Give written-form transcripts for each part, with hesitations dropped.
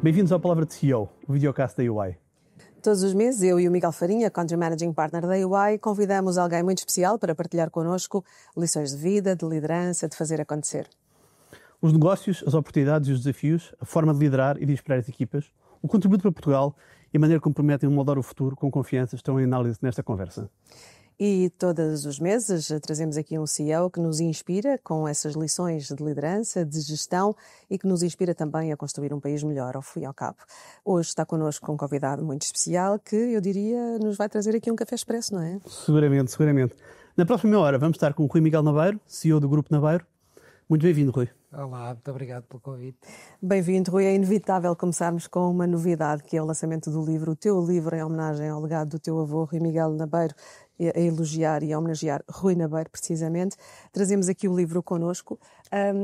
Bem-vindos ao Palavra de CEO, o videocast da UI. Todos os meses, eu e o Miguel Farinha, Country Managing Partner da UI, convidamos alguém muito especial para partilhar connosco lições de vida, de liderança, de fazer acontecer. Os negócios, as oportunidades e os desafios, a forma de liderar e de inspirar as equipas, o contributo para Portugal e a maneira como prometem moldar o futuro com confiança estão em análise nesta conversa. E todos os meses trazemos aqui um CEO que nos inspira com essas lições de liderança, de gestão e que nos inspira também a construir um país melhor, ao fim e ao cabo. Hoje está connosco um convidado muito especial que, eu diria, nos vai trazer aqui um café expresso, não é? Seguramente. Na próxima hora vamos estar com o Rui Miguel Nabeiro, CEO do Grupo Nabeiro. Muito bem-vindo, Rui. Olá, muito obrigado pelo convite. Bem-vindo, Rui. É inevitável começarmos com uma novidade, que é o lançamento do livro, o teu livro em homenagem ao legado do teu avô, Rui Miguel Nabeiro, a elogiar e a homenagear Rui Nabeiro, precisamente. Trazemos aqui o livro connosco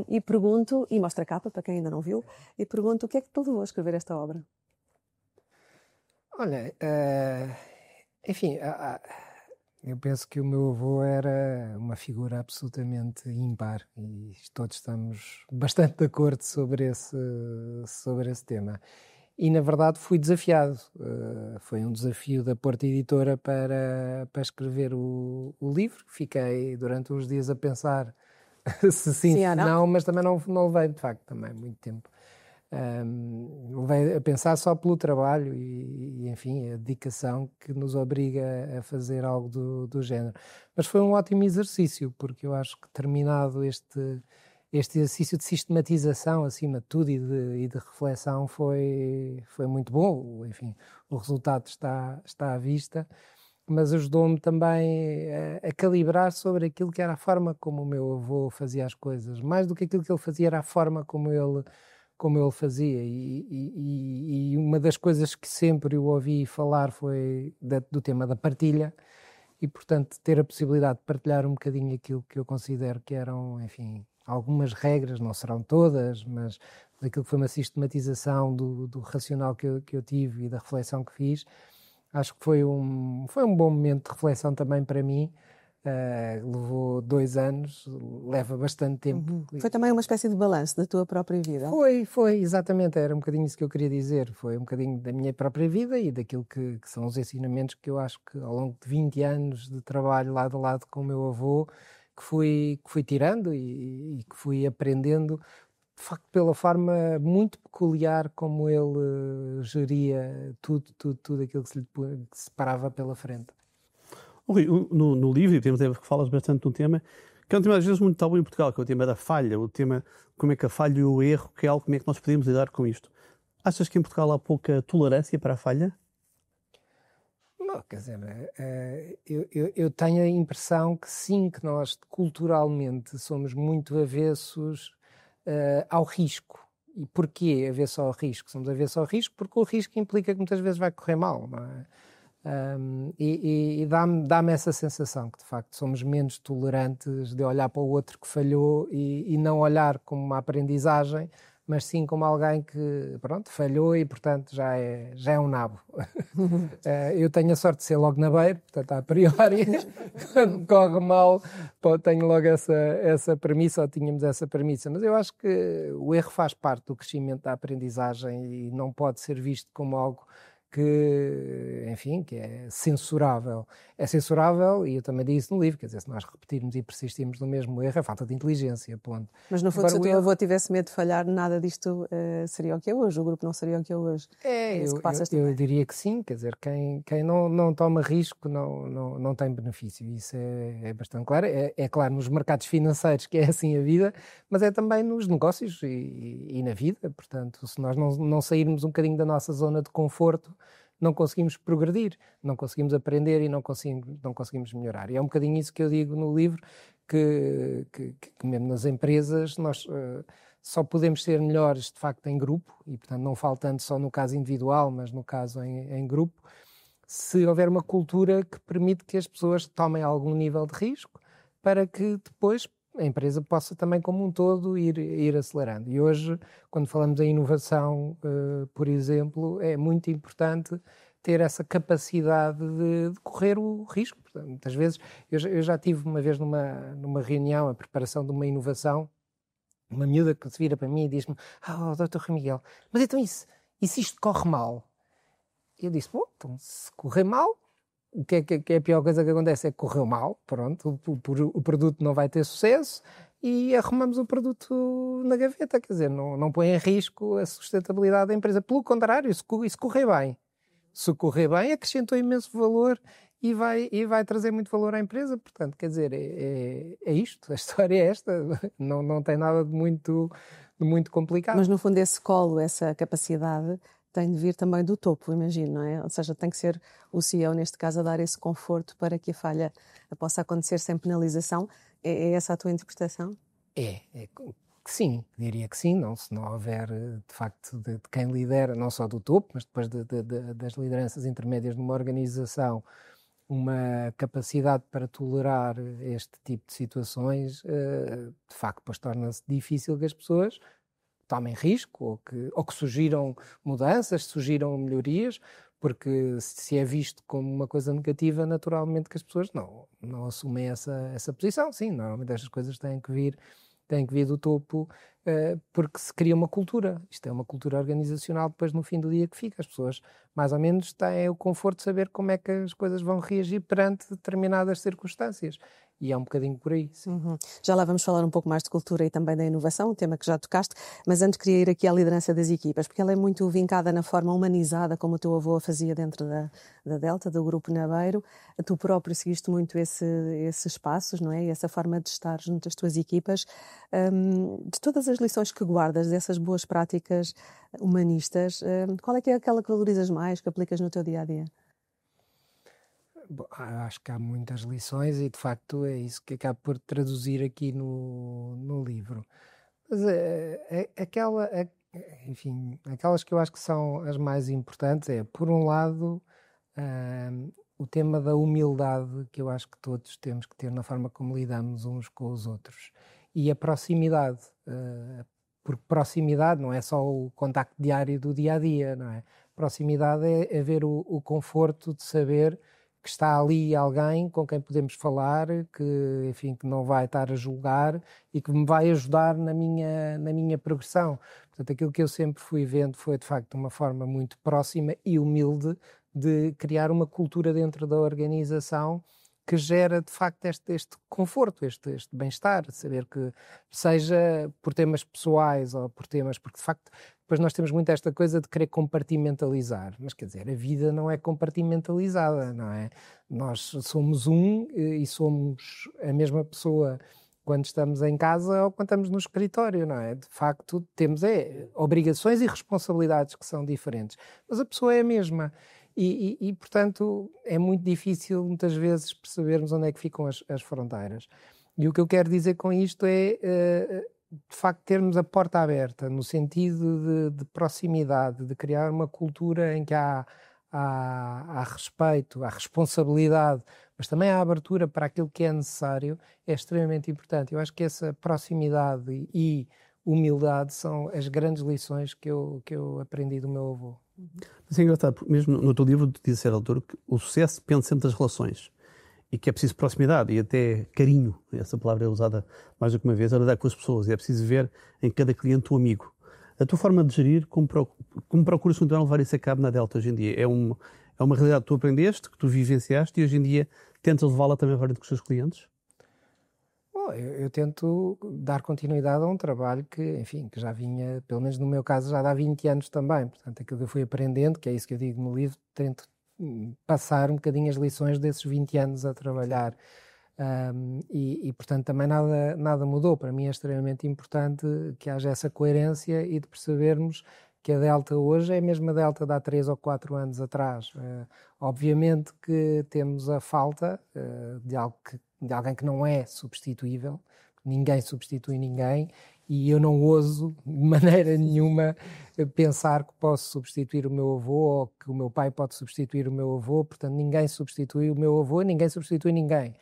e pergunto, e mostra a capa para quem ainda não viu, e pergunto o que é que te levou a escrever esta obra? Olha, enfim, eu penso que o meu avô era uma figura absolutamente ímpar e todos estamos bastante de acordo sobre esse tema. E, na verdade, fui desafiado. Foi um desafio da Porta Editora para escrever o livro. Fiquei durante uns dias a pensar se sim, se não, mas também não levei, de facto, também muito tempo. Levei a pensar só pelo trabalho e, enfim, a dedicação que nos obriga a fazer algo do género. Mas foi um ótimo exercício, porque eu acho que terminado este exercício de sistematização, acima de tudo, e de reflexão foi muito bom. Enfim, o resultado está à vista, mas ajudou-me também a calibrar sobre aquilo que era a forma como o meu avô fazia as coisas. Mais do que aquilo que ele fazia, era a forma como ele fazia. E uma das coisas que sempre eu ouvi falar foi do tema da partilha, e, portanto, ter a possibilidade de partilhar um bocadinho aquilo que eu considero que eram, enfim, algumas regras, não serão todas, mas daquilo que foi uma sistematização do racional que eu tive e da reflexão que fiz. Acho que foi um bom momento de reflexão também para mim. Levou 2 anos, leva bastante tempo. Foi também uma espécie de balanço da tua própria vida? Foi, exatamente, era um bocadinho isso que eu queria dizer. Foi um bocadinho da minha própria vida e daquilo que são os ensinamentos que eu acho que ao longo de 20 anos de trabalho lado a lado com o meu avô, que fui tirando e que fui aprendendo, de facto, pela forma muito peculiar como ele geria tudo aquilo que se parava pela frente. Rui, no livro, temos que falas bastante de um tema que é um tema às vezes muito tabu em Portugal, que é o tema da falha, o tema como é que a falha e o erro, que é algo, como é que nós podemos lidar com isto. Achas que em Portugal há pouca tolerância para a falha? Não, quer dizer, eu tenho a impressão que sim, que nós culturalmente somos muito avessos ao risco. E porquê avesso ao risco? Somos avessos ao risco porque o risco implica que muitas vezes vai correr mal, não é? E dá-me essa sensação que, de facto, somos menos tolerantes de olhar para o outro que falhou e não olhar como uma aprendizagem, mas sim como alguém que, pronto, falhou e, portanto, já é um nabo. Eu tenho a sorte de ser logo nabeiro, portanto, a priori, quando me corre mal, tenho logo essa premissa, ou tínhamos essa premissa. Mas eu acho que o erro faz parte do crescimento da aprendizagem e não pode ser visto como algo que, enfim, que é censurável. É censurável, e eu também disse no livro, quer dizer, se nós repetirmos e persistirmos no mesmo erro, é falta de inteligência, ponto. Mas no fundo, se o teu avô tivesse medo de falhar, nada disto seria o que é hoje, o grupo não seria o que é hoje. Eu diria que sim, quer dizer, quem não toma risco não tem benefício, isso é bastante claro. É claro nos mercados financeiros que é assim a vida, mas é também nos negócios e na vida, portanto, se nós não sairmos um bocadinho da nossa zona de conforto, não conseguimos progredir, não conseguimos aprender e não conseguimos melhorar. E é um bocadinho isso que eu digo no livro, que mesmo nas empresas nós só podemos ser melhores de facto em grupo, e portanto não faltando só no caso individual, mas no caso em grupo, se houver uma cultura que permite que as pessoas tomem algum nível de risco para que depois a empresa possa também como um todo ir acelerando. E hoje, quando falamos em inovação, por exemplo, é muito importante ter essa capacidade de correr o risco. Portanto, muitas vezes, eu já tive uma vez numa reunião, a preparação de uma inovação, uma miúda que se vira para mim e diz-me: Dr. Rui Miguel, mas então isso e se isto corre mal? Eu disse, bom, então se correr mal, o que é a pior coisa que acontece é que correu mal, pronto, o produto não vai ter sucesso e arrumamos o produto na gaveta, quer dizer, não põe em risco a sustentabilidade da empresa. Pelo contrário, se correr bem. Se correr bem, acrescentou imenso valor e vai trazer muito valor à empresa. Portanto, quer dizer, é isto, a história é esta, não tem nada de muito complicado. Mas no fundo esse colo, essa capacidade tem de vir também do topo, imagino, não é? Ou seja, tem que ser o CEO, neste caso, a dar esse conforto para que a falha possa acontecer sem penalização. É essa a tua interpretação? Sim, diria que sim, se não houver, de facto, de quem lidera, não só do topo, mas depois das lideranças intermédias numa organização, uma capacidade para tolerar este tipo de situações, de facto, depois torna-se difícil que as pessoas tomem risco ou que surgiram mudanças, surgiram melhorias, porque se é visto como uma coisa negativa, naturalmente que as pessoas não assumem essa posição. Sim, normalmente estas coisas têm que vir do topo, porque se cria uma cultura. Isto é uma cultura organizacional depois no fim do dia que fica. As pessoas mais ou menos têm o conforto de saber como é que as coisas vão reagir perante determinadas circunstâncias. E é um bocadinho por aí, sim. Já lá vamos falar um pouco mais de cultura e também da inovação, um tema que já tocaste, mas antes queria ir aqui à liderança das equipas, porque ela é muito vincada na forma humanizada, como o teu avô fazia dentro da Delta, do Grupo Nabeiro. Tu próprio seguiste muito esses passos, não é? E essa forma de estar junto às tuas equipas. De todas as lições que guardas dessas boas práticas humanistas, qual é que é aquela que valorizas mais, que aplicas no teu dia-a-dia? Bom, acho que há muitas lições e, de facto, é isso que acabo por traduzir aqui no livro. Mas enfim, aquelas que eu acho que são as mais importantes por um lado, o tema da humildade, que eu acho que todos temos que ter na forma como lidamos uns com os outros. E a proximidade, porque proximidade não é só o contacto diário do dia-a-dia, não é? Proximidade é ver o conforto de saber que está ali alguém com quem podemos falar, que, enfim, que não vai estar a julgar e que me vai ajudar na minha progressão. Portanto, aquilo que eu sempre fui vendo foi, de facto, uma forma muito próxima e humilde de criar uma cultura dentro da organização que gera, de facto, este conforto, este bem-estar, saber que, seja por temas pessoais ou por temas... Porque, de facto, depois nós temos muito esta coisa de querer compartimentalizar. Mas, quer dizer, a vida não é compartimentalizada, não é? Nós somos e somos a mesma pessoa quando estamos em casa ou quando estamos no escritório, não é? De facto, temos obrigações e responsabilidades que são diferentes. Mas a pessoa é a mesma. E, portanto, é muito difícil, muitas vezes, percebermos onde é que ficam as fronteiras. E o que eu quero dizer com isto é, de facto, termos a porta aberta, no sentido de proximidade, de criar uma cultura em que há respeito, há responsabilidade, mas também há abertura para aquilo que é necessário, é extremamente importante. Eu acho que essa proximidade e humildade são as grandes lições que eu aprendi do meu avô. Mas é engraçado, porque mesmo no teu livro tu dizes, ser autor, que o sucesso depende sempre das relações e que é preciso proximidade e até carinho. Essa palavra é usada mais do que uma vez, a lidar com as pessoas, e é preciso ver em cada cliente um amigo. A tua forma de gerir, como procuras continuar a levar isso a cabo na Delta hoje em dia? É uma realidade que tu aprendeste, que tu vivenciaste e hoje em dia tentas levá-la também para com os teus clientes? Bom, eu tento dar continuidade a um trabalho que, enfim, que já vinha, pelo menos no meu caso, já há 20 anos também. Portanto, aquilo que eu fui aprendendo, que é isso que eu digo no livro, tento passar um bocadinho as lições desses 20 anos a trabalhar. Portanto, também nada mudou. Para mim é extremamente importante que haja essa coerência e de percebermos que a Delta hoje é a mesma Delta de há 3 ou 4 anos atrás. Obviamente que temos a falta de alguém que não é substituível, ninguém substitui ninguém, e eu não ouso de maneira nenhuma pensar que posso substituir o meu avô ou que o meu pai pode substituir o meu avô. Portanto, ninguém substitui o meu avô, ninguém substitui ninguém.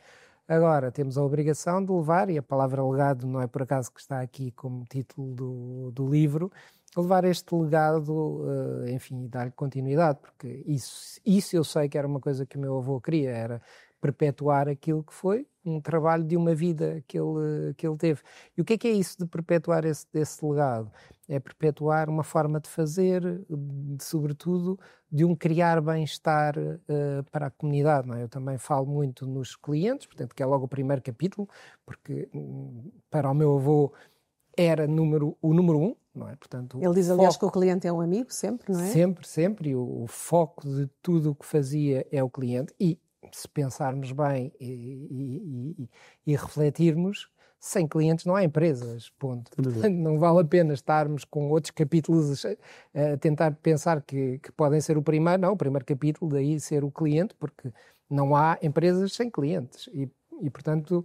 Agora, temos a obrigação de levar, e a palavra legado não é por acaso que está aqui como título do livro, levar este legado, enfim, dar-lhe continuidade, porque isso eu sei que era uma coisa que o meu avô queria, era perpetuar aquilo que foi um trabalho de uma vida que ele teve. E o que é isso de perpetuar esse legado? É perpetuar uma forma de fazer, sobretudo, de um criar bem-estar para a comunidade. Não é? Eu também falo muito nos clientes, portanto, que é logo o primeiro capítulo, porque para o meu avô era o número um, não é? Portanto, ele diz, aliás, que o cliente é um amigo, sempre, não é? Sempre. E o foco de tudo o que fazia é o cliente. E se pensarmos bem e refletirmos, sem clientes não há empresas, ponto. Não vale a pena estarmos com outros capítulos a tentar pensar que podem ser o primeiro. Não, o primeiro capítulo daí ser o cliente, porque não há empresas sem clientes. E portanto,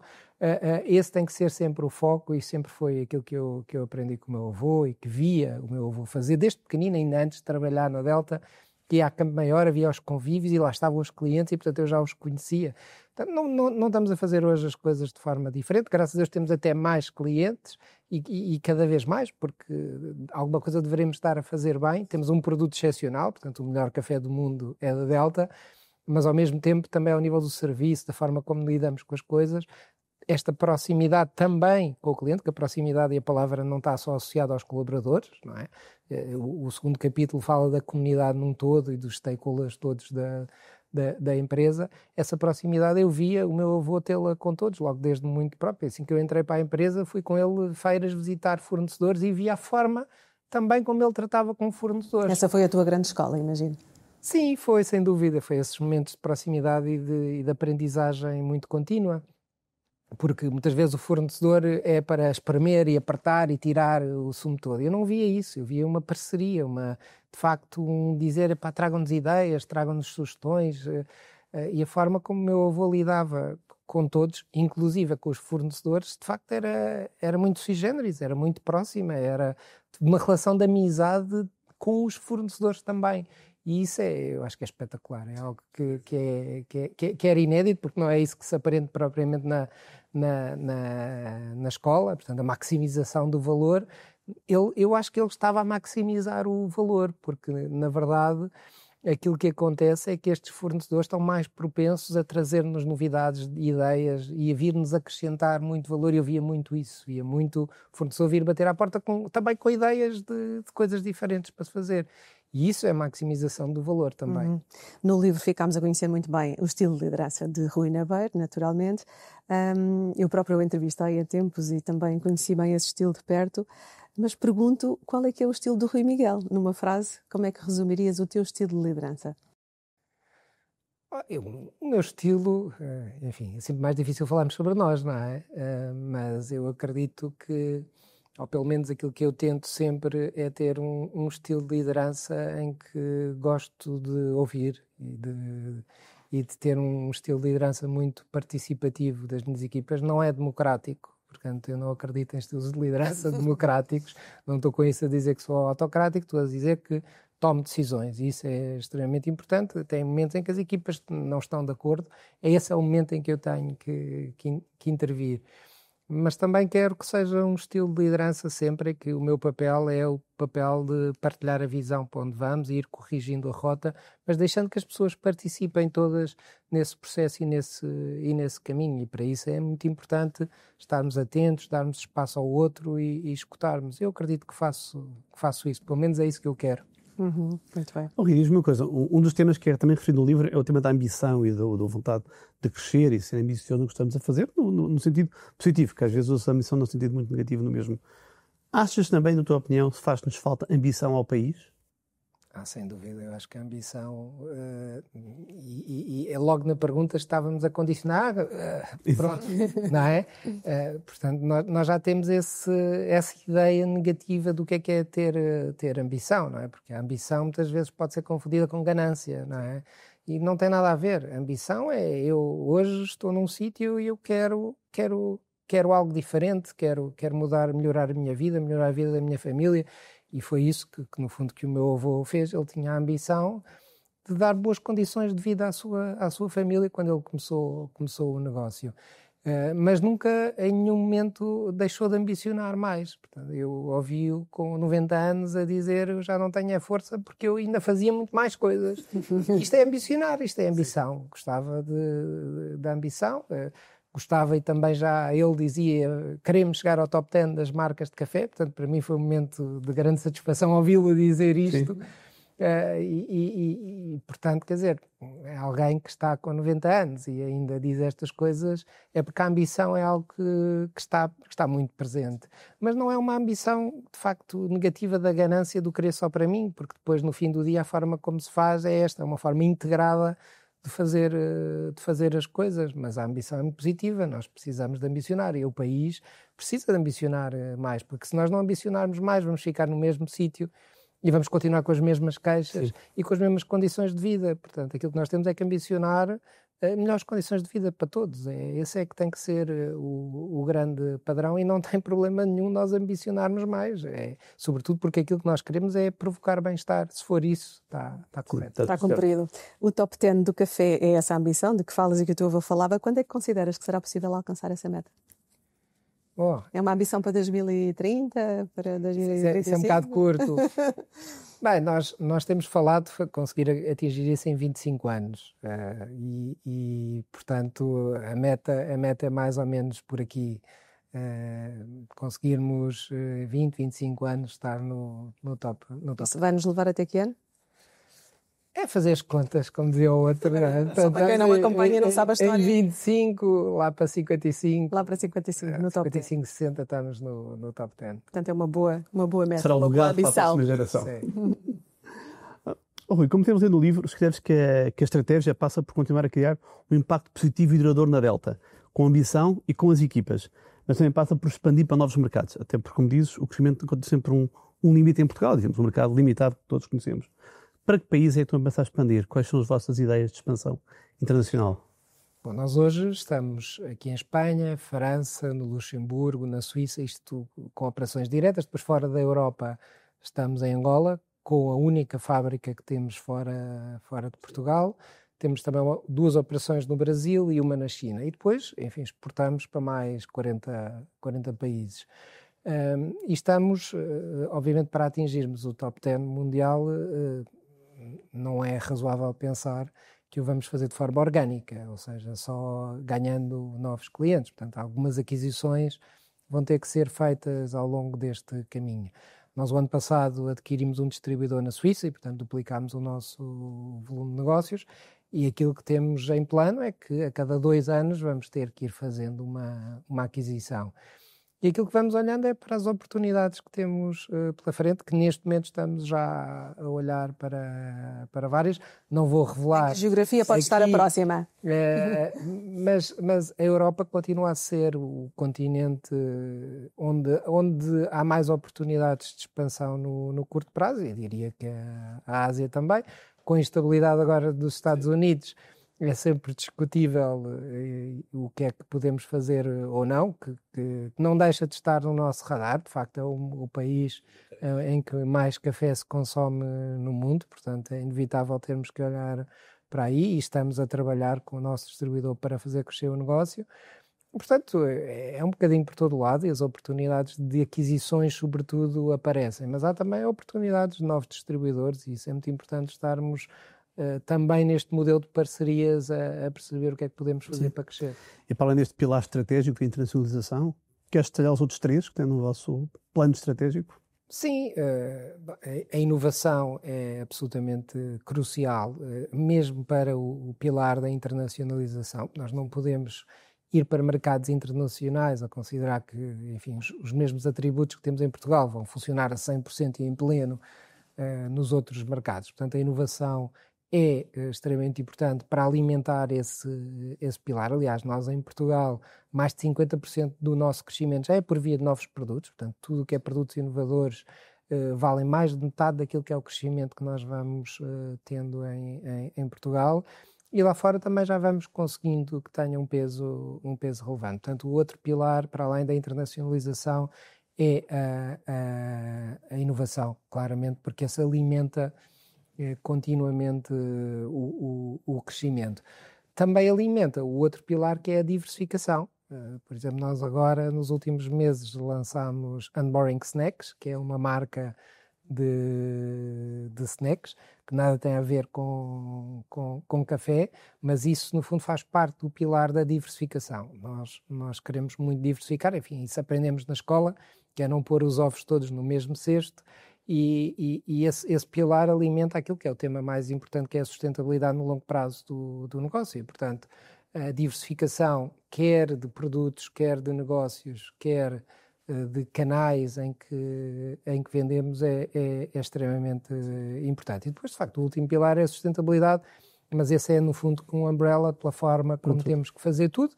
esse tem que ser sempre o foco, e sempre foi aquilo que eu aprendi com o meu avô e que via o meu avô fazer, desde pequenino, ainda antes de trabalhar na Delta, que ia à Campo Maior, havia os convívios e lá estavam os clientes e, portanto, eu já os conhecia. Portanto, não estamos a fazer hoje as coisas de forma diferente. Graças a Deus temos até mais clientes e cada vez mais, porque alguma coisa devemos estar a fazer bem. Temos um produto excepcional, portanto, o melhor café do mundo é da Delta, mas ao mesmo tempo também ao nível do serviço, da forma como lidamos com as coisas, esta proximidade também com o cliente, que a proximidade e a palavra não está só associada aos colaboradores, não é? O segundo capítulo fala da comunidade num todo e dos stakeholders todos da empresa. Essa proximidade eu via o meu avô tê-la com todos, logo desde muito próprio. Assim que eu entrei para a empresa, fui com ele feiras visitar fornecedores e via a forma também como ele tratava com fornecedores. Essa foi a tua grande escola, imagino. Sim, foi, sem dúvida. Foi esses momentos de proximidade e de aprendizagem muito contínua. Porque muitas vezes o fornecedor é para espremer e apertar e tirar o sumo todo. Eu não via isso, eu via uma parceria, de facto dizer, tragam-nos ideias, tragam-nos sugestões, e a forma como o meu avô lidava com todos, inclusive com os fornecedores, de facto era muito sui generis, era muito próxima, era uma relação de amizade com os fornecedores também. E isso eu acho que é espetacular, é algo que era inédito, porque não é isso que se aprende propriamente na escola, portanto, a maximização do valor. Eu acho que ele estava a maximizar o valor, porque, na verdade, aquilo que acontece é que estes fornecedores estão mais propensos a trazer-nos novidades, ideias e a vir-nos acrescentar muito valor. Eu via muito isso, via muito fornecedor vir bater à porta também com ideias de coisas diferentes para se fazer. E isso é maximização do valor também. Uhum. No livro ficámos a conhecer muito bem o estilo de liderança de Rui Nabeiro, naturalmente. Eu próprio o entrevistei há tempos e também conheci bem esse estilo de perto. Mas pergunto, qual é que é o estilo do Rui Miguel? Numa frase, como é que resumirias o teu estilo de liderança? O meu estilo, enfim, é sempre mais difícil falarmos sobre nós, não é? Mas eu acredito que, ou pelo menos aquilo que eu tento sempre, é ter um estilo de liderança em que gosto de ouvir e de ter um estilo de liderança muito participativo das minhas equipas. Não é democrático, portanto eu não acredito em estilos de liderança democráticos, não estou com isso a dizer que sou autocrático, estou a dizer que tomo decisões, e isso é extremamente importante. Tem momentos em que as equipas não estão de acordo, esse é o momento em que eu tenho que intervir. Mas também quero que seja um estilo de liderança sempre que o meu papel é o papel de partilhar a visão para onde vamos e ir corrigindo a rota, mas deixando que as pessoas participem todas nesse processo e nesse caminho. E para isso é muito importante estarmos atentos, darmos espaço ao outro e escutarmos. Eu acredito que faço isso, pelo menos é isso que eu quero. Muito bem. Diz-me uma coisa, um dos temas que é também referido no livro é o tema da ambição e da vontade de crescer e ser ambicioso no que estamos a fazer, no sentido positivo, que às vezes usa a ambição no sentido muito negativo no mesmo. Achas também, na tua opinião, se faz-nos falta ambição ao país? Sem dúvida, eu acho que a ambição, e logo na pergunta estávamos a condicionar, pronto, não é? Portanto, nós já temos essa ideia negativa do que é ter ambição, não é? Porque a ambição muitas vezes pode ser confundida com ganância, não é? E não tem nada a ver. A ambição é, eu hoje estou num sítio e eu quero algo diferente, quero mudar, melhorar a minha vida, melhorar a vida da minha família. E foi isso que no fundo, que o meu avô fez. Ele tinha a ambição de dar boas condições de vida à sua família quando ele começou o negócio. Mas nunca, em nenhum momento, deixou de ambicionar mais. Portanto, eu ouvi-o com 90 anos a dizer: eu já não tenho a força porque eu ainda fazia muito mais coisas. Isto é ambicionar, isto é ambição. Gostava da ambição. gostava e também já ele dizia queremos chegar ao top 10 das marcas de café, portanto para mim foi um momento de grande satisfação ouvi-lo dizer isto. Portanto, quer dizer, é alguém que está com 90 anos e ainda diz estas coisas, é porque a ambição é algo que está muito presente. Mas não é uma ambição, de facto, negativa da ganância do querer só para mim, porque depois, no fim do dia, a forma como se faz é esta, é uma forma integrada de fazer as coisas, mas a ambição é muito positiva, nós precisamos de ambicionar e o país precisa de ambicionar mais, porque se nós não ambicionarmos mais, vamos ficar no mesmo sítio e vamos continuar com as mesmas queixas e com as mesmas condições de vida. Portanto, aquilo que nós temos é que ambicionar melhores condições de vida para todos. Esse é que tem que ser o grande padrão e não tem problema nenhum nós ambicionarmos mais. Sobretudo porque aquilo que nós queremos é provocar bem-estar. Se for isso, está correto. Está cumprido. O top 10 do café é essa ambição de que falas e que o teu avô falava. Quando é que consideras que será possível alcançar essa meta? É uma ambição para 2030, para 2025? Isso é um bocado curto. Bem, nós temos falado de conseguir atingir isso em 25 anos portanto, a meta é mais ou menos por aqui. Conseguirmos 25 anos estar no top. Isso vai nos levar até que ano? É fazer as contas, como dizia o outro. Só para quem não acompanha e não sabe a história. Em 25, lá para 55. Lá para 55, no top 10. 55, 60 estamos no top 10. Portanto, é uma boa meta. Será o legado para a próxima geração. Rui, como temos aí no livro, escreves que a estratégia passa por continuar a criar um impacto positivo e duradouro na Delta, com ambição e com as equipas, mas também passa por expandir para novos mercados, até porque, como dizes, o crescimento encontra sempre um limite em Portugal, digamos, um mercado limitado que todos conhecemos. Para que país é que estão a pensar expandir? Quais são as vossas ideias de expansão internacional? Bom, nós hoje estamos aqui em Espanha, França, no Luxemburgo, na Suíça, isto com operações diretas. Depois, fora da Europa, estamos em Angola, com a única fábrica que temos fora de Portugal. Temos também 2 operações no Brasil e uma na China. E depois, enfim, exportamos para mais 40 países. E estamos, obviamente, para atingirmos o top 10 mundial, não é razoável pensar que o vamos fazer de forma orgânica, ou seja, só ganhando novos clientes. Portanto, algumas aquisições vão ter que ser feitas ao longo deste caminho. Nós, o ano passado, adquirimos um distribuidor na Suíça e, portanto, duplicámos o nosso volume de negócios e aquilo que temos em plano é que a cada 2 anos vamos ter que ir fazendo uma aquisição. E aquilo que vamos olhando é para as oportunidades que temos pela frente, que neste momento estamos já a olhar para várias. Não vou revelar. A geografia pode estar a próxima. Mas a Europa continua a ser o continente onde há mais oportunidades de expansão no curto prazo, e diria que a Ásia também. Com a instabilidade agora dos Estados Unidos, é sempre discutível o que é que podemos fazer ou não, que não deixa de estar no nosso radar. De facto, é o país em que mais café se consome no mundo, portanto é inevitável termos que olhar para aí e estamos a trabalhar com o nosso distribuidor para fazer crescer o negócio. Portanto, é um bocadinho por todo lado e as oportunidades de aquisições, sobretudo, aparecem. Mas há também oportunidades de novos distribuidores e isso é muito importante estarmos também neste modelo de parcerias a perceber o que é que podemos fazer para crescer. E para além deste pilar estratégico de internacionalização, queres detalhar os outros 3 que têm no vosso plano estratégico? Sim, a inovação é absolutamente crucial, mesmo para o pilar da internacionalização. Nós não podemos ir para mercados internacionais a considerar que, enfim, os mesmos atributos que temos em Portugal vão funcionar a 100% e em pleno nos outros mercados. Portanto, a inovação é extremamente importante para alimentar esse pilar. Aliás, nós em Portugal, mais de 50% do nosso crescimento já é por via de novos produtos, portanto, tudo o que é produtos inovadores valem mais de metade daquilo que é o crescimento que nós vamos tendo em Portugal. E lá fora também já vamos conseguindo que tenha um peso relevante. Portanto, o outro pilar, para além da internacionalização, é a inovação, claramente, porque essa alimenta continuamente o crescimento. Também alimenta o outro pilar, que é a diversificação. Por exemplo, nós agora, nos últimos meses, lançámos Unboring Snacks, que é uma marca de snacks, que nada tem a ver com café, mas isso no fundo faz parte do pilar da diversificação. Nós queremos muito diversificar, enfim, isso aprendemos na escola, que é não pôr os ovos todos no mesmo cesto, e esse pilar alimenta aquilo que é o tema mais importante, que é a sustentabilidade no longo prazo do negócio. E, portanto, a diversificação, quer de produtos, quer de negócios, quer de canais em que vendemos, é extremamente importante. E depois, de facto, o último pilar é a sustentabilidade, mas esse é, no fundo, com um umbrella pela forma como temos que fazer tudo,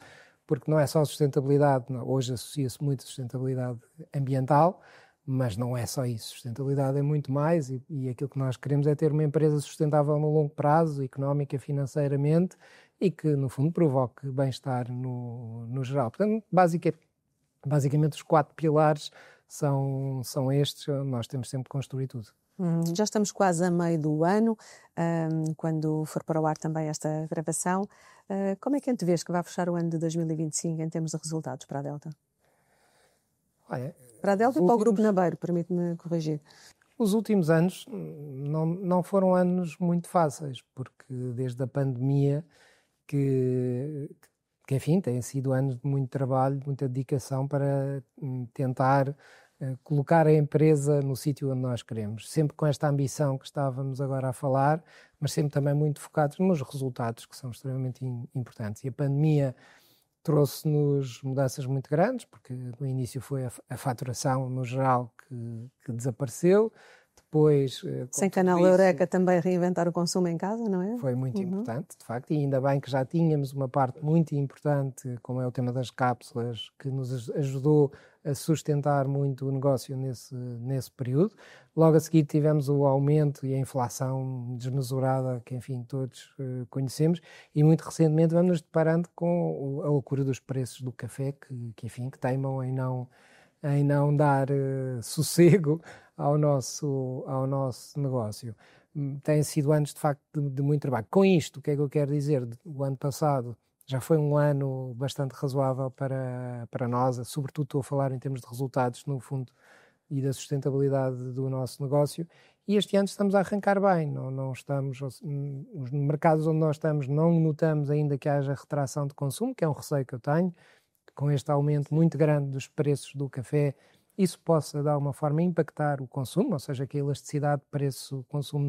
porque não é só sustentabilidade, hoje associa-se muito a sustentabilidade ambiental, mas não é só isso. Sustentabilidade é muito mais e aquilo que nós queremos é ter uma empresa sustentável no longo prazo, económica, financeiramente, e que, no fundo, provoque bem-estar no geral. Portanto, basicamente, os 4 pilares são estes, nós temos sempre que construir tudo. Já estamos quase a meio do ano, quando for para o ar também esta gravação. Como é que antevês que vai fechar o ano de 2025 em termos de resultados para a Delta? Olha, para a Delta e para o Grupo Nabeiro, permite-me corrigir. Os últimos anos não foram anos muito fáceis, porque desde a pandemia que enfim, têm sido anos de muito trabalho, de muita dedicação para tentar colocar a empresa no sítio onde nós queremos. Sempre com esta ambição que estávamos agora a falar, mas sempre também muito focados nos resultados, que são extremamente importantes. E a pandemia trouxe-nos mudanças muito grandes, porque no início foi a faturação no geral que desapareceu. Depois, sem canal Eureka, também reinventar o consumo em casa, não é? Foi muito importante, de facto, e ainda bem que já tínhamos uma parte muito importante, como é o tema das cápsulas, que nos ajudou a sustentar muito o negócio nesse período. Logo a seguir tivemos o aumento e a inflação desmesurada, que enfim todos conhecemos, e muito recentemente vamos nos deparando com a loucura dos preços do café, que teimam em não dar sossego ao nosso negócio. Têm sido anos, de facto, de muito trabalho. Com isto, o que é que eu quero dizer? O ano passado já foi um ano bastante razoável para nós, sobretudo estou a falar em termos de resultados, no fundo, e da sustentabilidade do nosso negócio, e este ano estamos a arrancar bem, não estamos, os mercados onde nós estamos não notamos ainda que haja retração de consumo, que é um receio que eu tenho, com este aumento muito grande dos preços do café, isso possa, de alguma forma, impactar o consumo, ou seja, que a elasticidade de preço-consumo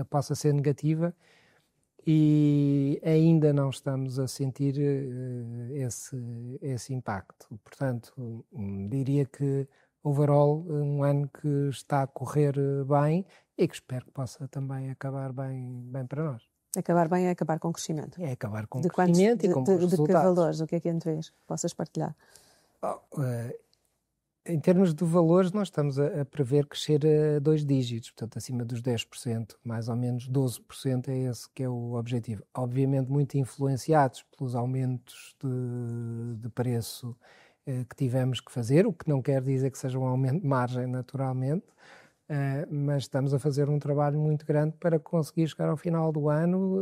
possa ser negativa, e ainda não estamos a sentir esse impacto. Portanto, diria que, overall, um ano que está a correr bem e que espero que possa também acabar bem para nós. Acabar bem é acabar com crescimento. É acabar com crescimento e com resultados. De que valores? O que é que antevês? Possas partilhar? Em termos de valores, nós estamos a prever crescer a 2 dígitos, portanto, acima dos 10%, mais ou menos 12% é esse que é o objetivo. Obviamente, muito influenciados pelos aumentos de preço que tivemos que fazer, o que não quer dizer que seja um aumento de margem, naturalmente, mas estamos a fazer um trabalho muito grande para conseguir chegar ao final do ano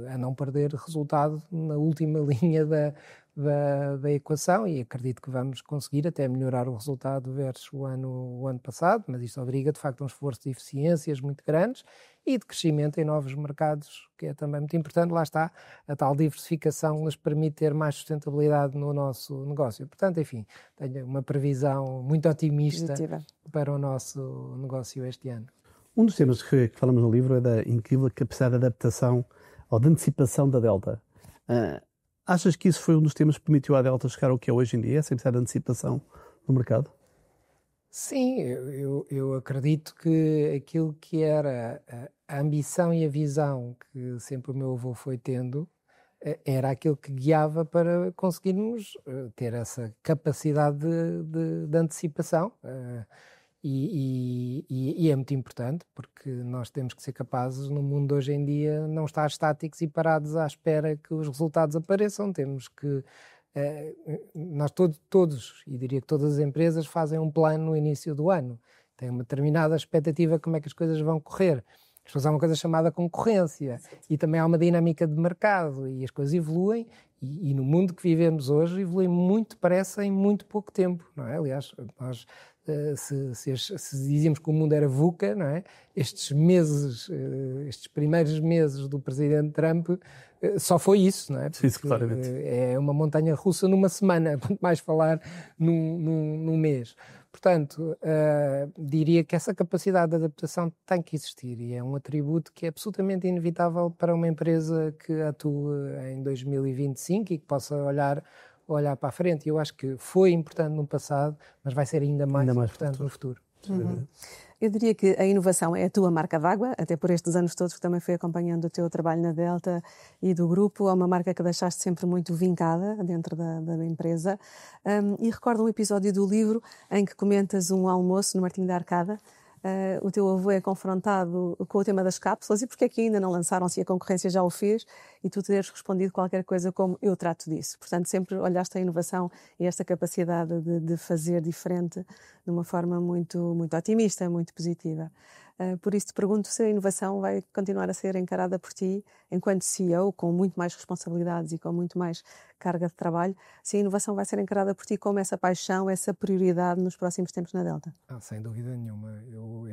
a não perder resultado na última linha da equação, e acredito que vamos conseguir até melhorar o resultado versus o ano passado, mas isto obriga de facto a um esforço de eficiências muito grandes e de crescimento em novos mercados, que é também muito importante. Lá está, a tal diversificação nos permite ter mais sustentabilidade no nosso negócio. Portanto, enfim, tenho uma previsão muito otimista para o nosso negócio este ano. Um dos temas que falamos no livro é da incrível capacidade de adaptação ou de antecipação da Delta. Achas que isso foi um dos temas que permitiu à Delta chegar ao que é hoje em dia, essa capacidade de antecipação no mercado? Sim, eu acredito que aquilo que era a ambição e a visão que sempre o meu avô foi tendo era aquilo que guiava para conseguirmos ter essa capacidade de antecipação. E é muito importante, porque nós temos que ser capazes, no mundo de hoje em dia, não estar estáticos e parados à espera que os resultados apareçam. Temos que nós todos, e diria que todas as empresas, fazem um plano no início do ano. Tem uma determinada expectativa de como é que as coisas vão correr. Depois há uma coisa chamada concorrência e também há uma dinâmica de mercado e as coisas evoluem E no mundo que vivemos hoje evolui muito depressa em muito pouco tempo, não é? Aliás, nós, se dizíamos que o mundo era VUCA, não é? Estes primeiros meses do presidente Trump, só foi isso, não é? Porque, isso, claramente. É uma montanha russa numa semana, quanto mais falar num mês. Portanto, diria que essa capacidade de adaptação tem que existir e é um atributo que é absolutamente inevitável para uma empresa que atue em 2025 e que possa olhar para a frente. E eu acho que foi importante no passado, mas vai ser ainda mais importante no futuro. Uhum. Eu diria que a inovação é a tua marca d'água, até por estes anos todos que também fui acompanhando o teu trabalho na Delta e do grupo. É uma marca que deixaste sempre muito vincada dentro da empresa. E recordo um episódio do livro em que comentas um almoço no Martinho da Arcada. O teu avô é confrontado com o tema das cápsulas e porque é que ainda não lançaram, se a concorrência já o fez, e tu teres respondido qualquer coisa como eu trato disso. Portanto, sempre olhaste a inovação e esta capacidade de fazer diferente de uma forma muito, muito otimista, muito positiva. Por isso te pergunto se a inovação vai continuar a ser encarada por ti, enquanto CEO, com muito mais responsabilidades e com muito mais carga de trabalho, se a inovação vai ser encarada por ti como essa paixão, essa prioridade nos próximos tempos na Delta. Sem dúvida nenhuma.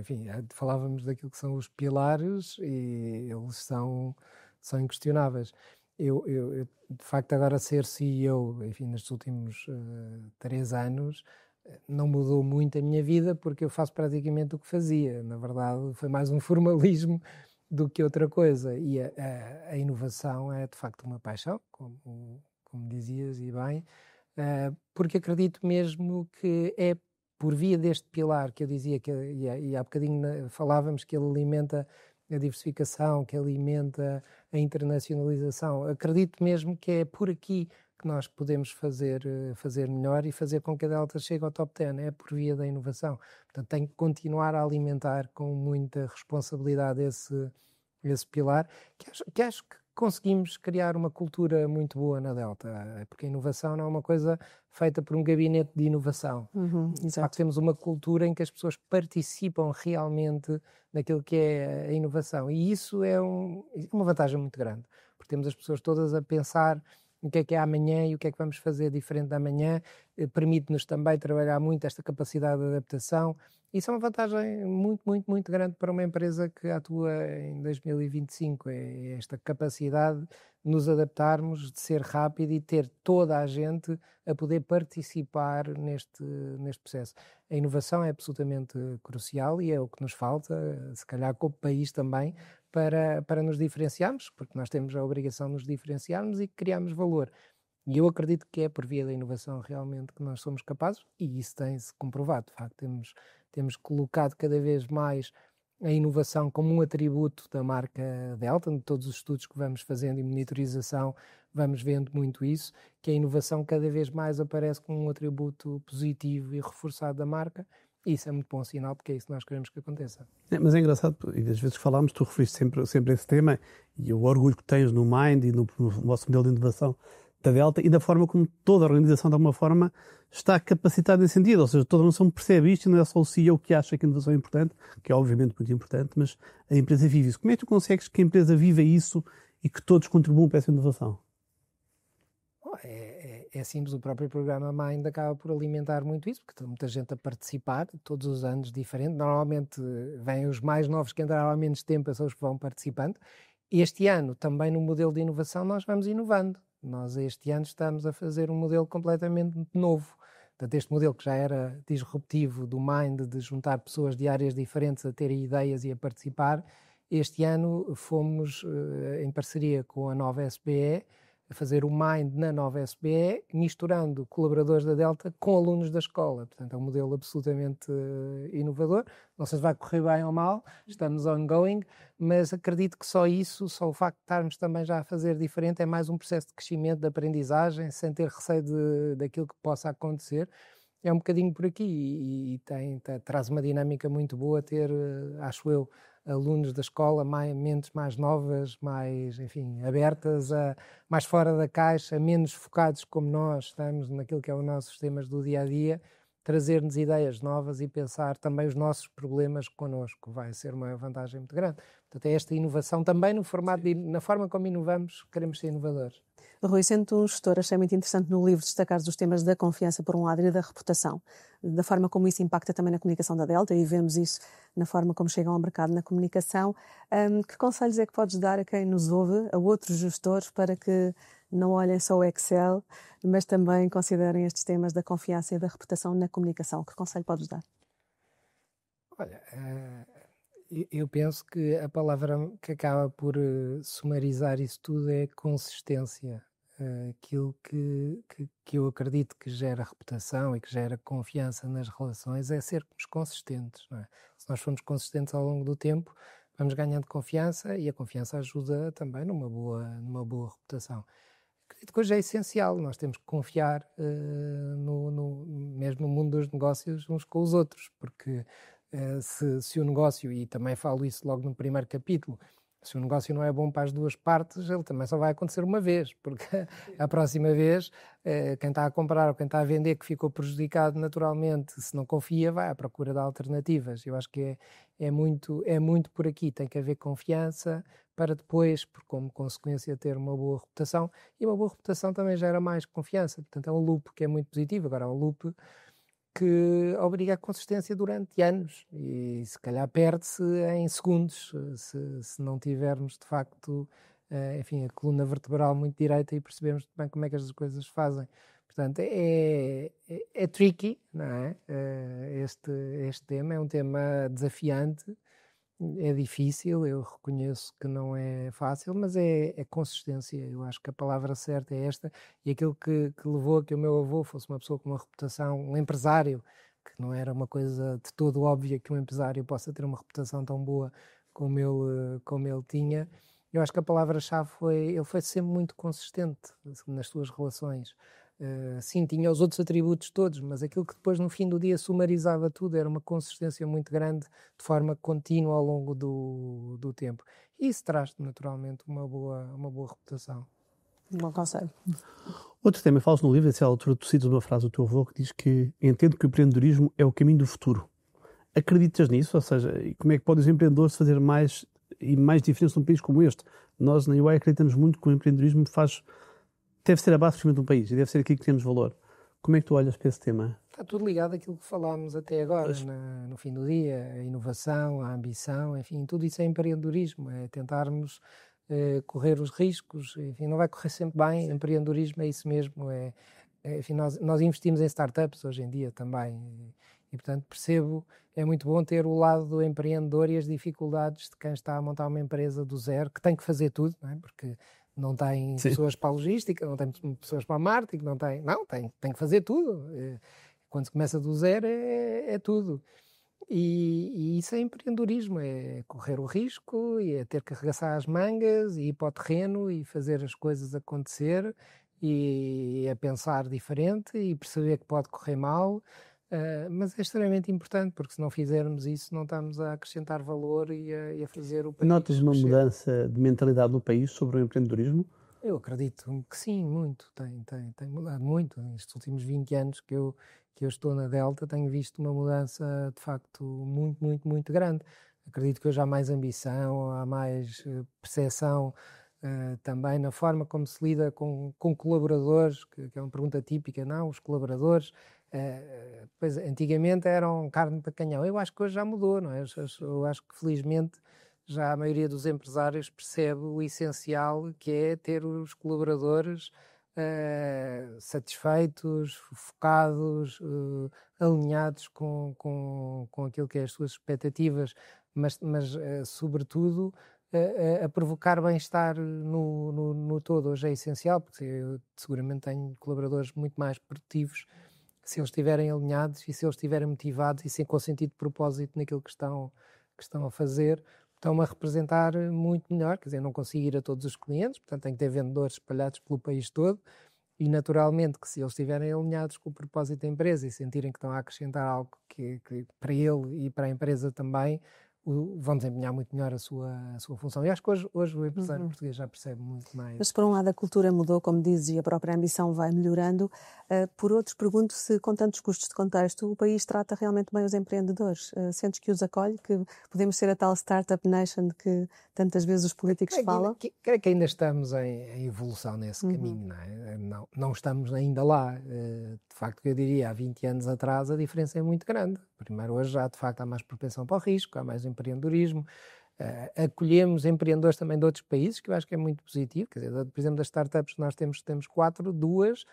Enfim, falávamos daquilo que são os pilares e eles são inquestionáveis. Eu, de facto, agora ser CEO, enfim, nestes últimos 3 anos, não mudou muito a minha vida porque eu faço praticamente o que fazia. Na verdade, foi mais um formalismo do que outra coisa. E a inovação é, de facto, uma paixão, como dizias, e bem, porque acredito mesmo que é por via deste pilar que eu dizia, e há bocadinho falávamos que ele alimenta a diversificação, que alimenta a internacionalização. Acredito mesmo que é por aqui que nós podemos fazer melhor e fazer com que a Delta chegue ao top 10, é por via da inovação. Portanto, tem que continuar a alimentar com muita responsabilidade esse pilar, que acho que conseguimos criar uma cultura muito boa na Delta, porque a inovação não é uma coisa feita por um gabinete de inovação. De facto, temos uma cultura em que as pessoas participam realmente naquilo que é a inovação, e isso é uma vantagem muito grande, porque temos as pessoas todas a pensar o que é amanhã e o que é que vamos fazer diferente da amanhã. Permite-nos também trabalhar muito esta capacidade de adaptação. Isso é uma vantagem muito, muito, muito grande para uma empresa que atua em 2025. É esta capacidade de nos adaptarmos, de ser rápido e ter toda a gente a poder participar neste processo. A inovação é absolutamente crucial e é o que nos falta, se calhar como país também, para nos diferenciarmos, porque nós temos a obrigação de nos diferenciarmos e criarmos valor. E eu acredito que é por via da inovação realmente que nós somos capazes, e isso tem-se comprovado. De facto, temos colocado cada vez mais a inovação como um atributo da marca Delta. De todos os estudos que vamos fazendo e monitorização, vamos vendo muito isso, que a inovação cada vez mais aparece como um atributo positivo e reforçado da marca. Isso é muito bom sinal, porque é isso que nós queremos que aconteça. Mas é engraçado, e das vezes que falámos, tu referiste sempre a esse tema, e o orgulho que tens no Mind e no vosso modelo de inovação da Delta, e da forma como toda a organização, de alguma forma, está capacitada nesse sentido. Ou seja, toda a organização percebe isto, e não é só o CEO que acha que a inovação é importante, que é obviamente muito importante, mas a empresa vive isso. Como é que tu consegues que a empresa viva isso e que todos contribuam para essa inovação? É simples, o próprio programa Mind acaba por alimentar muito isso, porque tem muita gente a participar, todos os anos diferente. Normalmente vêm os mais novos que entraram há menos tempo, são os que vão participando. Este ano, também no modelo de inovação, nós vamos inovando. Nós este ano estamos a fazer um modelo completamente novo. Portanto, este modelo que já era disruptivo do Mind, de juntar pessoas de áreas diferentes a terem ideias e a participar, este ano fomos, em parceria com a nova SBE, a fazer o Mind na nova SBE, misturando colaboradores da Delta com alunos da escola. Portanto, é um modelo absolutamente inovador. Não sei se vai correr bem ou mal, estamos ongoing, mas acredito que só isso, só o facto de estarmos também já a fazer diferente, é mais um processo de crescimento, de aprendizagem, sem ter receio daquilo que possa acontecer. É um bocadinho por aqui e traz uma dinâmica muito boa ter, acho eu, alunos da escola, mentes mais novas, mais, enfim, abertas, mais fora da caixa, menos focados como nós estamos naquilo que é os nossos temas do dia-a-dia, trazer-nos ideias novas e pensar também os nossos problemas connosco. Vai ser uma vantagem muito grande. Portanto, é esta inovação também no formato, na forma como inovamos, queremos ser inovadores. Rui, sendo um gestor, achei muito interessante no livro destacar os temas da confiança, por um lado, e da reputação, da forma como isso impacta também na comunicação da Delta, e vemos isso na forma como chegam ao mercado na comunicação. Que conselhos é que podes dar a quem nos ouve, a outros gestores, para que não olhem só o Excel, mas também considerem estes temas da confiança e da reputação na comunicação? Que conselho podes dar? Olha, eu penso que a palavra que acaba por sumarizar isso tudo é consistência. Aquilo que eu acredito que gera reputação e que gera confiança nas relações é sermos consistentes, não é? Se nós formos consistentes ao longo do tempo, vamos ganhando confiança, e a confiança ajuda também numa boa reputação. Acredito que hoje é essencial, nós temos que confiar mesmo no mundo dos negócios uns com os outros, porque se o negócio, e também falo isso logo no primeiro capítulo, se o negócio não é bom para as duas partes, ele também só vai acontecer uma vez, porque a próxima vez quem está a comprar ou quem está a vender, que ficou prejudicado naturalmente, se não confia, vai à procura de alternativas. Eu acho que é muito por aqui. Tem que haver confiança para depois, como consequência, ter uma boa reputação, e uma boa reputação também gera mais confiança. Portanto, é um loop que é muito positivo. Agora, é um loop que obriga a consistência durante anos, e se calhar perde-se em segundos, se não tivermos de facto enfim, a coluna vertebral muito direita e percebemos bem como é que as coisas fazem. Portanto, é tricky, não é? Este tema é um tema desafiante, é difícil, eu reconheço que não é fácil, mas é consistência. Eu acho que a palavra certa é esta, e aquilo que levou a que o meu avô fosse uma pessoa com uma reputação, um empresário, que não era uma coisa de todo óbvia que um empresário possa ter uma reputação tão boa como ele tinha. Eu acho que a palavra-chave ele foi sempre muito consistente nas suas relações. Sim, tinha os outros atributos todos, mas aquilo que depois no fim do dia sumarizava tudo era uma consistência muito grande, de forma contínua ao longo do tempo. E isso traz naturalmente uma boa reputação. Bom conselho. Outro tema, falas no livro, a altura tu citas uma frase do teu avô que diz que entende que o empreendedorismo é o caminho do futuro. Acreditas nisso? Ou seja, como é que podem os empreendedores fazer mais e mais diferença num país como este? Nós na UI acreditamos muito que o empreendedorismo deve ser a base de crescimento de um país e deve ser aqui que temos valor. Como é que tu olhas para esse tema? Está tudo ligado àquilo que falámos até agora, no fim do dia, a inovação, a ambição, enfim, tudo isso é empreendedorismo, é tentarmos correr os riscos, enfim, não vai correr sempre bem. Empreendedorismo é isso mesmo, enfim, nós investimos em startups hoje em dia também, e portanto percebo, é muito bom ter o lado do empreendedor e as dificuldades de quem está a montar uma empresa do zero, que tem que fazer tudo, não é? Porque não tem pessoas para a logística, não tem pessoas para a marketing, tem que fazer tudo. Quando se começa do zero é tudo. E isso é empreendedorismo, é correr o risco, e é ter que arregaçar as mangas e ir para o terreno e fazer as coisas acontecer, e é pensar diferente e perceber que pode correr mal. Mas é extremamente importante, porque se não fizermos isso, não estamos a acrescentar valor e a fazer o país Notas uma crescer. mudança de mentalidade no país sobre o empreendedorismo? Eu acredito que sim, muito. Tem mudado muito. Nestes últimos 20 anos que eu estou na Delta, tenho visto uma mudança, de facto, muito, muito, muito grande. Acredito que hoje há mais ambição, há mais percepção também na forma como se lida com colaboradores, que é uma pergunta típica, não? Os colaboradores, pois, antigamente eram carne para canhão. Eu acho que hoje já mudou, não é? Eu acho que, felizmente, já a maioria dos empresários percebe o essencial que é ter os colaboradores satisfeitos, focados, alinhados com aquilo que é as suas expectativas, mas sobretudo a provocar bem-estar no todo. Hoje é essencial, porque eu seguramente tenho colaboradores muito mais produtivos se eles estiverem alinhados e se eles estiverem motivados e com sentido de propósito naquilo que estão a fazer. Estão-me a representar muito melhor, quer dizer, não consigo ir a todos os clientes, portanto tenho que ter vendedores espalhados pelo país todo, e naturalmente que se eles estiverem alinhados com o propósito da empresa e sentirem que estão a acrescentar algo que para ele e para a empresa também, vão desempenhar muito melhor a sua função. E acho que hoje o empresário português já percebe muito mais. Mas, por um lado, a cultura mudou, como dizes, e a própria ambição vai melhorando. Por outro, pergunto se, com tantos custos de contexto, o país trata realmente bem os empreendedores. Sentes que os acolhe, que podemos ser a tal startup nation que tantas vezes os políticos falam? Creio que ainda estamos em evolução nesse caminho, não é? Não estamos ainda lá. De facto, eu diria, há 20 anos atrás a diferença é muito grande. Primeiro, hoje já, de facto, há mais propensão para o risco, há mais empreendedorismo. Acolhemos empreendedores também de outros países, que eu acho que é muito positivo. Quer dizer, por exemplo, das startups que nós temos 4, 2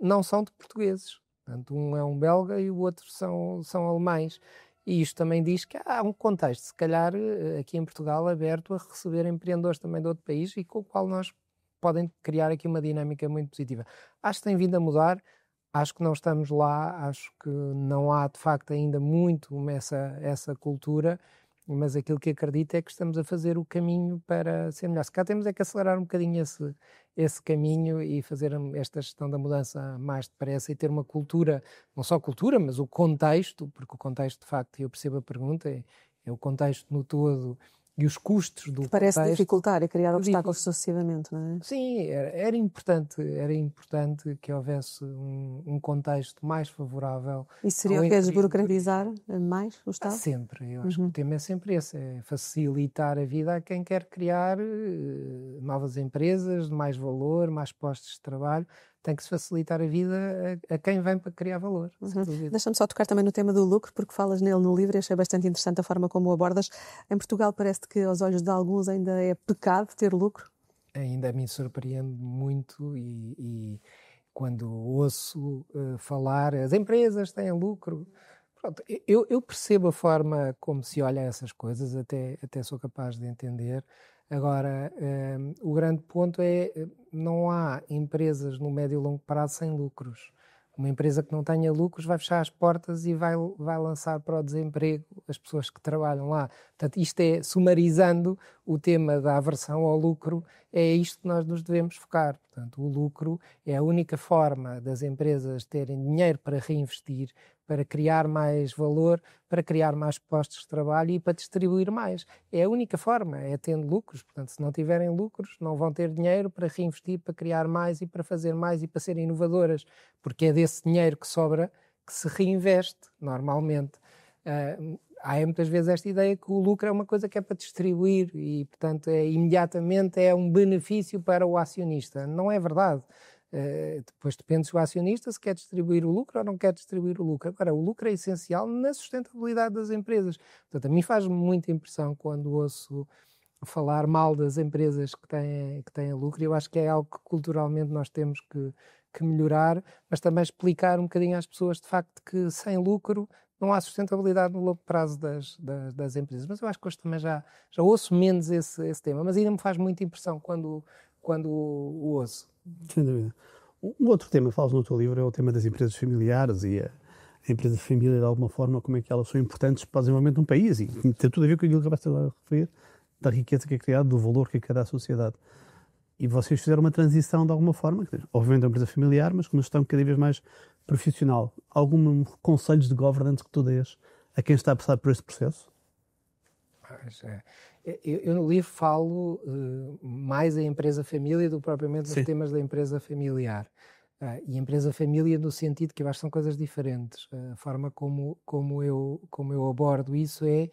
não são de portugueses. Portanto, um é um belga e o outro são alemães. E isto também diz que há um contexto, se calhar, aqui em Portugal, aberto a receber empreendedores também de outro país e com o qual nós podem criar aqui uma dinâmica muito positiva. Acho que tem vindo a mudar. Acho que não estamos lá, acho que não há de facto ainda muito essa cultura, mas aquilo que acredito é que estamos a fazer o caminho para ser melhor. Se cá temos é que acelerar um bocadinho esse caminho e fazer esta gestão da mudança mais depressa e ter uma cultura, não só cultura, mas o contexto, porque o contexto de facto, eu percebo a pergunta, é o contexto no todo e os custos do contexto. Parece dificultar e criar obstáculos sucessivamente, não é? Sim, era importante que houvesse um contexto mais favorável. Isso seria o que é desburocratizar mais o Estado? Sempre, eu acho que o tema é sempre esse, é facilitar a vida a quem quer criar novas empresas, de mais valor, mais postos de trabalho. Tem que se facilitar a vida a quem vem para criar valor. Deixa-me só tocar também no tema do lucro, porque falas nele no livro e achei bastante interessante a forma como o abordas. Em Portugal parece que aos olhos de alguns ainda é pecado ter lucro? Ainda me surpreende muito e quando ouço falar as empresas têm lucro. Pronto, eu percebo a forma como se olha a essas coisas, até sou capaz de entender. Agora, o grande ponto é não há empresas no médio e longo prazo sem lucros. Uma empresa que não tenha lucros vai fechar as portas e vai lançar para o desemprego as pessoas que trabalham lá. Portanto, isto é, sumarizando o tema da aversão ao lucro, é isto que nós nos devemos focar. Portanto, o lucro é a única forma das empresas terem dinheiro para reinvestir, para criar mais valor, para criar mais postos de trabalho e para distribuir mais. É a única forma, é tendo lucros. Portanto, se não tiverem lucros, não vão ter dinheiro para reinvestir, para criar mais e para fazer mais e para serem inovadoras, porque é desse dinheiro que sobra que se reinveste, normalmente. Há muitas vezes esta ideia que o lucro é uma coisa que é para distribuir e, portanto, imediatamente é um benefício para o acionista. Não é verdade. Depois depende se o acionista se quer distribuir o lucro ou não quer distribuir o lucro. Agora, o lucro é essencial na sustentabilidade das empresas. Portanto, a mim faz muita impressão quando ouço falar mal das empresas que têm lucro. Eu acho que é algo que culturalmente nós temos que melhorar, mas também explicar um bocadinho às pessoas de facto que sem lucro não há sustentabilidade no longo prazo das empresas. Mas eu acho que hoje também já ouço menos esse tema, mas ainda me faz muita impressão quando o ouço. Sem dúvida. Um outro tema que falas no teu livro é o tema das empresas familiares e a empresa de família, de alguma forma, como é que elas são importantes para o desenvolvimento de um país e tem tudo a ver com aquilo que acabaste de referir, da riqueza que é criada, do valor que é criado à sociedade. E vocês fizeram uma transição de alguma forma, obviamente é uma empresa familiar, mas com uma gestão cada vez mais profissional. Algum conselhos de governance que tu dês a quem está a passar por este processo? Eu no livro falo mais a empresa-família do que propriamente nos temas da empresa familiar. E empresa família no sentido que eu acho que são coisas diferentes. A forma como eu abordo isso é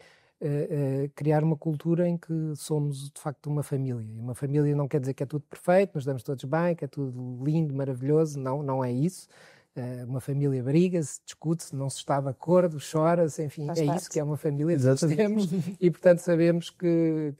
criar uma cultura em que somos de facto uma família. E uma família não quer dizer que é tudo perfeito, nos damos todos bem, que é tudo lindo, maravilhoso. Não é isso. Uma família briga-se, discute-se, não se está de acordo, chora-se, enfim, é isso que é uma família que nós temos e, portanto, sabemos que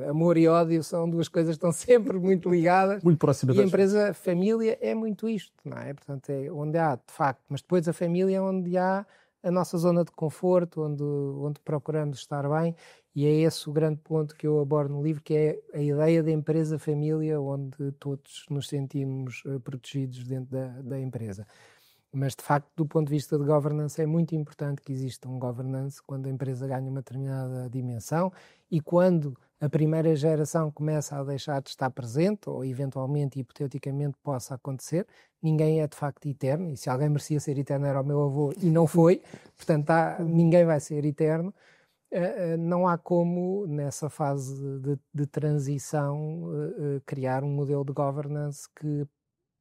amor e ódio são duas coisas que estão sempre muito ligadas. Muito próximas. E a empresa família é muito isto, não é? Portanto, é onde há, de facto, mas depois a família é onde há a nossa zona de conforto, onde procuramos estar bem, e é esse o grande ponto que eu abordo no livro, que é a ideia da empresa-família, onde todos nos sentimos protegidos dentro da empresa. Mas, de facto, do ponto de vista de governance, é muito importante que exista um governance quando a empresa ganha uma determinada dimensão e quando a primeira geração começa a deixar de estar presente, ou eventualmente, hipoteticamente, possa acontecer. Ninguém é, de facto, eterno, e se alguém merecia ser eterno era o meu avô, e não foi. Portanto, ninguém vai ser eterno. não há como, nessa fase de transição, criar um modelo de governance que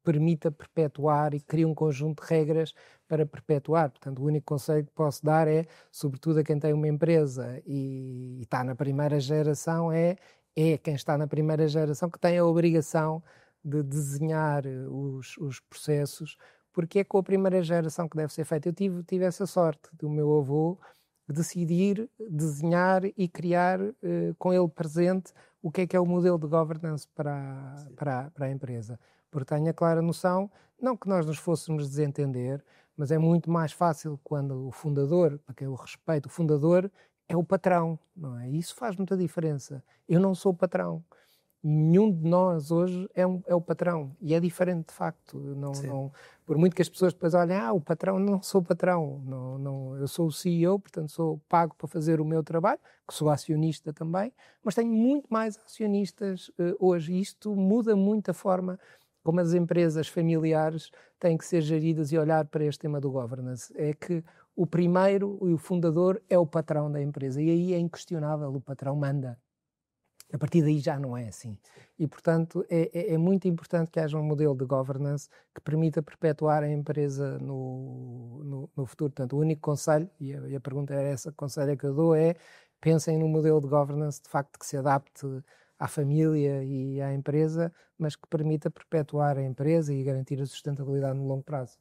permita perpetuar e crie um conjunto de regras para perpetuar. Portanto, o único conselho que posso dar é, sobretudo a quem tem uma empresa e está na primeira geração, é quem está na primeira geração que tem a obrigação de desenhar os processos, porque é com a primeira geração que deve ser feito. Eu tive essa sorte do meu avô decidir, desenhar e criar com ele presente o que é o modelo de governance para a empresa. Porque tenho a clara noção, não que nós nos fôssemos desentender, mas é muito mais fácil quando o fundador, para quem eu respeito, o fundador é o patrão, não é? Isso faz muita diferença. Eu não sou o patrão. Nenhum de nós hoje é o patrão. E é diferente, de facto. Não, por muito que as pessoas depois olhem, o patrão, não sou o patrão. Não, eu sou o CEO, portanto sou pago para fazer o meu trabalho, que sou acionista também, mas tenho muito mais acionistas hoje. E isto muda muito a forma como as empresas familiares têm que ser geridas e olhar para este tema do governance. É que o primeiro e o fundador é o patrão da empresa. E aí é inquestionável, o patrão manda. A partir daí já não é assim. E, portanto, é muito importante que haja um modelo de governance que permita perpetuar a empresa no futuro. Portanto, o único conselho, e a pergunta era essa, o conselho que eu dou é: pensem num modelo de governance, de facto, que se adapte à família e à empresa, mas que permita perpetuar a empresa e garantir a sustentabilidade no longo prazo.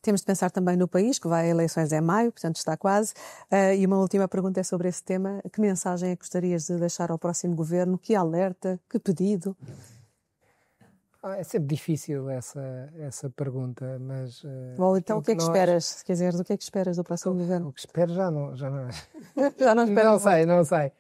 Temos de pensar também no país, que vai a eleições em maio, portanto está quase. E uma última pergunta é sobre esse tema. Que mensagem é que gostarias de deixar ao próximo governo? Que alerta? Que pedido? É sempre difícil essa pergunta, mas... Bom, então o que é que esperas? Se quiseres, o que é que esperas do próximo governo? O que espero já não Já não esperas? Não sei.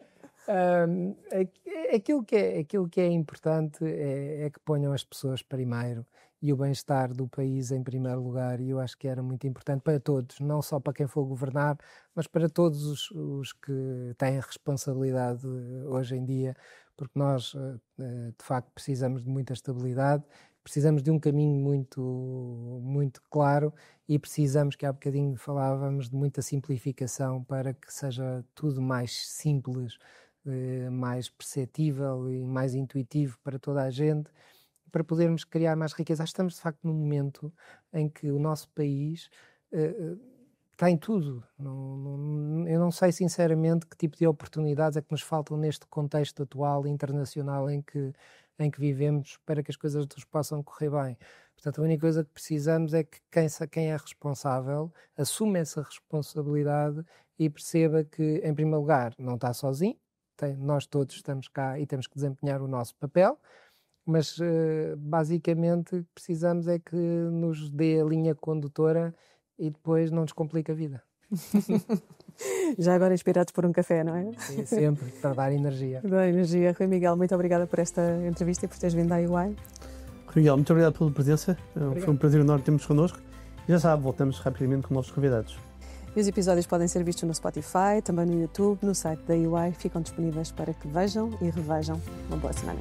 Aquilo que é importante é que ponham as pessoas primeiro e o bem-estar do país em primeiro lugar, e eu acho que era muito importante para todos, não só para quem for governar, mas para todos os que têm responsabilidade hoje em dia, porque nós, de facto, precisamos de muita estabilidade, precisamos de um caminho muito claro e precisamos, que há bocadinho falávamos, de muita simplificação para que seja tudo mais simples, mais perceptível e mais intuitivo para toda a gente, para podermos criar mais riqueza. Estamos, de facto, num momento em que o nosso país tem tudo. Eu não sei, sinceramente, que tipo de oportunidades é que nos faltam neste contexto atual, internacional, em que vivemos, para que as coisas nos possam correr bem. Portanto, a única coisa que precisamos é que quem é responsável assume essa responsabilidade e perceba que, em primeiro lugar, não está sozinho. Nós todos estamos cá e temos que desempenhar o nosso papel, mas basicamente precisamos é que nos dê a linha condutora e depois não nos complica a vida. Já agora inspirados por um café, não é? Sim, sempre, para dar energia. Dá energia. Rui Miguel, muito obrigada por esta entrevista e por teres vindo à EY. Rui Miguel, muito obrigado pela presença. Foi um prazer enorme termos connosco. E já sabe, voltamos rapidamente com novos convidados. E os episódios podem ser vistos no Spotify, também no YouTube, no site da EY. Ficam disponíveis para que vejam e revejam. Uma boa semana.